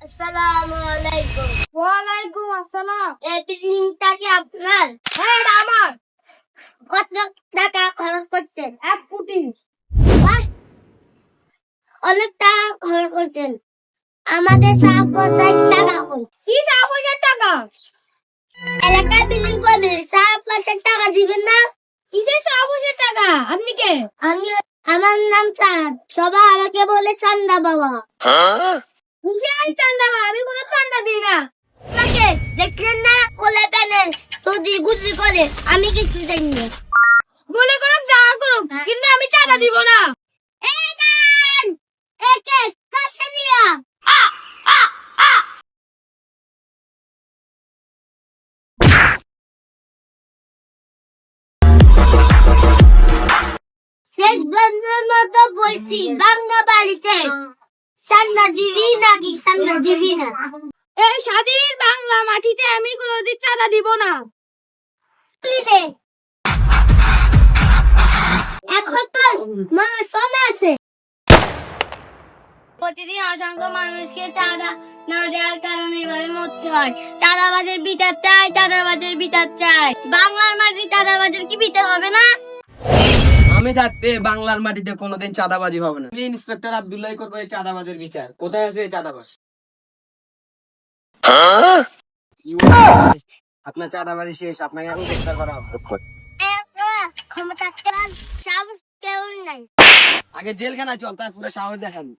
আসসালামুয়ালাইকুম। ওয়ালাইকুম আসসালাম। এই বিল্ডিংটা কি আপনার? হ্যাঁ, এটা আমার। কত টাকা খরচ করছেন? 1 কোটি। বাহ, অনেক টাকা খরচ করছেন। আমাদের 4 টাকা কম। কি 4 টাকা? এলাকায় বিল্ডিং করবে, 4 টাকা দিবেন না? কিসের 4 টাকা? আপনি কে? আমার নাম চাঁদ, সবাই আমাকে বলে চান্দা বাবা। কিসের চান্দা? আমি কোনো চান্দা দিই না। আপনাকে দেখলেন না, কোলে পেনে যদি গুজরি করে, আমি কিছু জানি না। গুলি করুক, যা করুক, কিন্তু আমি চাঁদা দিব না। এই গান, একে কাছে নিয়া। শেষ বন্ধুর মতো বলছি, বাংলা বাড়িতে চান্দা দিবি নাকি চান্দা দিবি না? এই স্বাধীন বাংলা মাটিতে আমি কোনোদিন চাঁদা দিব না। তুই এখন তো আমার সময় আছে। প্রতিদিন অসংখ্য মানুষকে চাঁদা না দেওয়ার কারণে এভাবে মরতে হয়। চাঁদাবাজের বিচার চাই, চাঁদাবাজের বিচার চাই। বাংলার মাটি চাঁদাবাজের কি বিচার হবে না? আমি থাকতে বাংলার মাটিতে কোনোদিন চাঁদাবাজি হবে না। আমি ইন্সপেক্টর আব্দুল্লাহ করবো এই চাঁদাবাজের বিচার। কোথায় আছে এই চাঁদাবাজ? আপনার চাঁদাবাজি শেষ, আপনাকে এখন গ্রেফতার করা হবে। ক্ষমতা সাহস কেউ নাই। আগে জেলখানায় চল, তারপরে সাহস দেখাবি।